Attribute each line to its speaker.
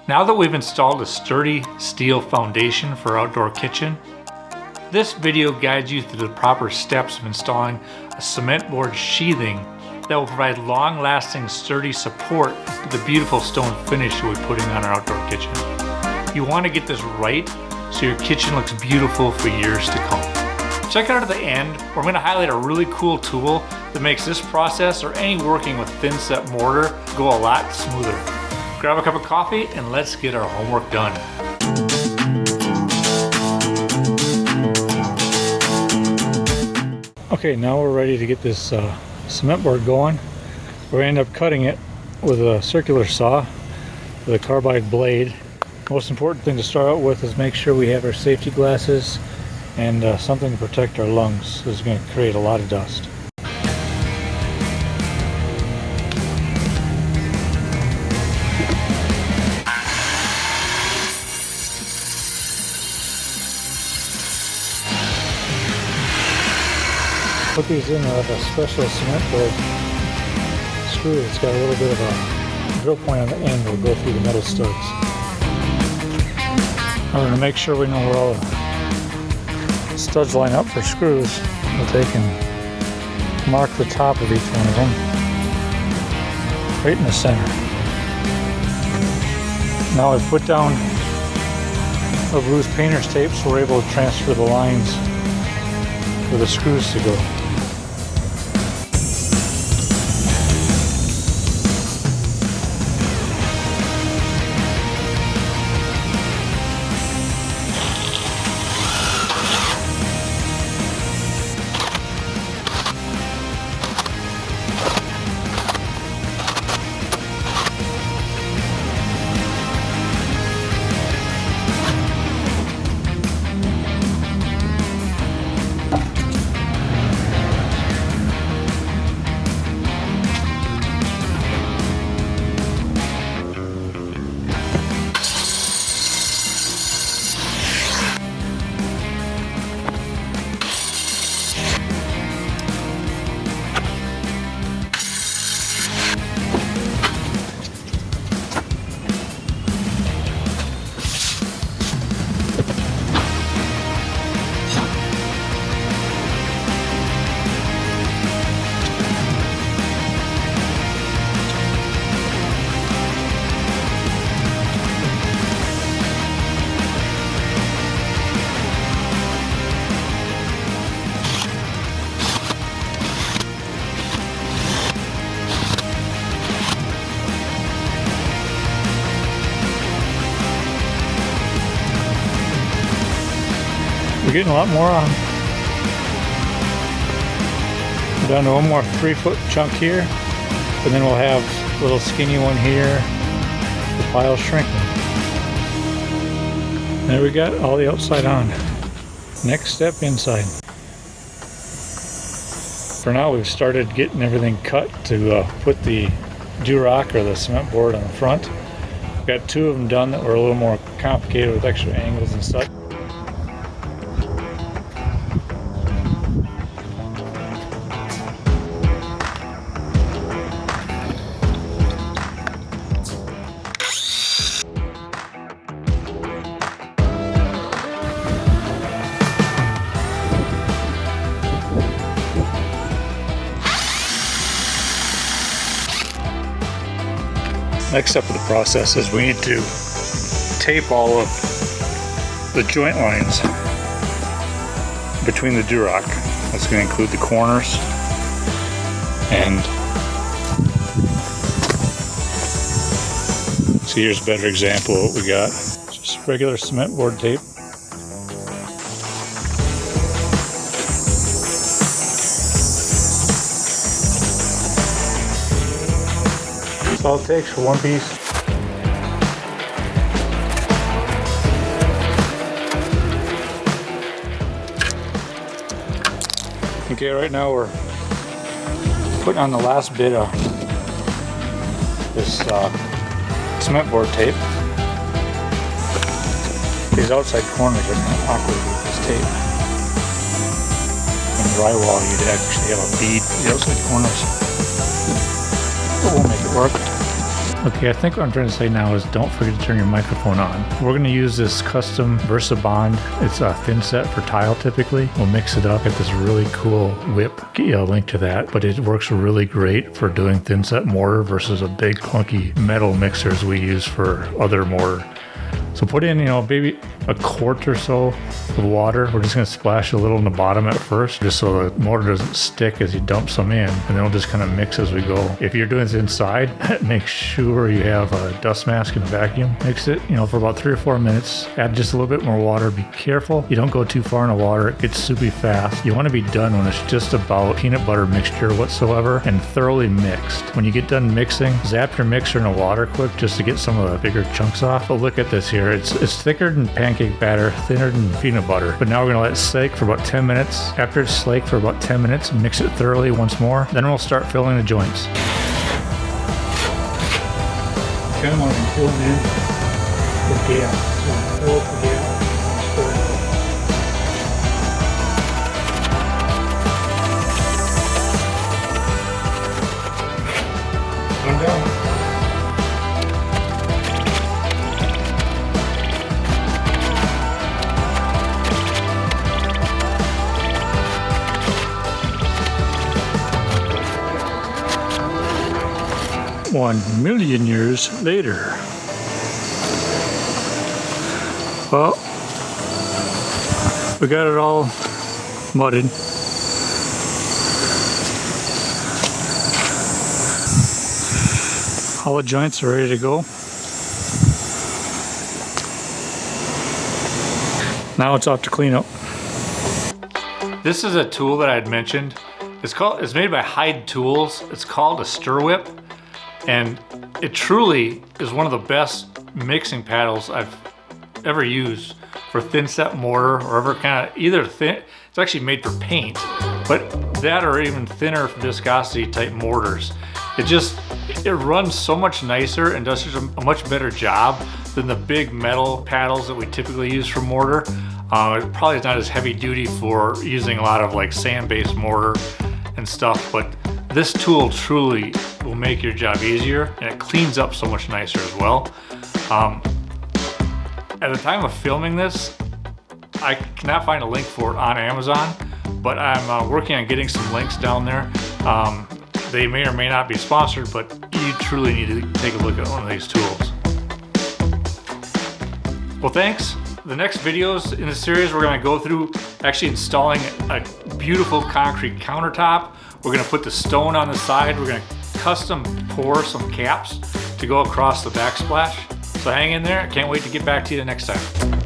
Speaker 1: Now that we've installed a sturdy steel foundation for our outdoor kitchen, this video guides you through the proper steps of installing a cement board sheathing that will provide long-lasting sturdy support to the beautiful stone finish we're putting on our outdoor kitchen. You want to get this right so your kitchen looks beautiful for years to come. Check out at the end where I'm going to highlight a really cool tool that makes this process or any working with Thinset mortar go a lot smoother. Grab a cup of coffee and let's get our homework done. Okay, now we're ready to get this cement board going. We're going to end up cutting it with a circular saw with a carbide blade. Most important thing to start out with is make sure we have our safety glasses and something to protect our lungs. This is going to create a lot of dust. Put these in with a special cement board screw that's got a little bit of a drill point on the end that will go through the metal studs. We're going to make sure we know where all the studs line up for screws. We'll take and mark the top of each one of them right in the center. Now I've put down a loose painter's tape so we're able to transfer the lines for the screws to go. We're getting a lot more on. We're down to one more 3-foot chunk here, and then we'll have a little skinny one here. The pile's shrinking. There we got all the outside on. Next step, inside. For now, we've started getting everything cut to put the Durock or the cement board on the front. We've got 2 of them done that were a little more complicated with extra angles and such. Next step of the process is we need to tape all of the joint lines between the Durock. That's going to include the corners and see, here's a better example of what we got. Just regular cement board tape. That's all it takes for one piece. Okay, right now we're putting on the last bit of this cement board tape. These outside corners are kind of awkward with this tape. In drywall, you'd actually have a bead for the outside corners. But we'll make it work. Okay, I think what I'm trying to say now is don't forget to turn your microphone on. We're going to use this custom VersaBond. It's a Thinset for tile typically. We'll mix it up at this really cool whip. Get you a link to that, but it works really great for doing Thinset mortar versus a big clunky metal mixers we use for other mortar. So put in, maybe a quart or so of water. We're just gonna splash a little in the bottom at first, just so the mortar doesn't stick as you dump some in, and then we'll just kind of mix as we go. If you're doing this inside, make sure you have a dust mask and vacuum. Mix it, for about 3 or 4 minutes. Add just a little bit more water. Be careful, you don't go too far in the water. It gets soupy fast. You wanna be done when it's just about peanut butter mixture whatsoever and thoroughly mixed. When you get done mixing, zap your mixer in the water quick just to get some of the bigger chunks off. But look at this here. It's thicker than pancake batter, thinner than peanut butter. But now we're gonna let it slake for about 10 minutes. After it's slaked for about 10 minutes, mix it thoroughly once more. Then we'll start filling the joints. Kind of want to fill in the gap. So fill up the gap. One down. One million years later. Well, we got it all mudded. All the joints are ready to go. Now it's off to clean up. This is a tool that I had mentioned. It's made by Hyde Tools. It's called a stir whip. And it truly is one of the best mixing paddles I've ever used for thinset mortar or ever kind of either thin. It's actually made for paint, but that or even thinner viscosity type mortars. It runs so much nicer and does a much better job than the big metal paddles that we typically use for mortar. It probably is not as heavy duty for using a lot of like sand-based mortar and stuff, but this tool truly will make your job easier, and it cleans up so much nicer as well. At the time of filming this, I cannot find a link for it on Amazon, but I'm working on getting some links down there. They may or may not be sponsored, but you truly need to take a look at one of these tools. Well, thanks. The next videos in the series, we're going to go through actually installing a beautiful concrete countertop. We're going to put the stone on the side. We're going to custom pour some caps to go across the backsplash. So hang in there. I can't wait to get back to you next time.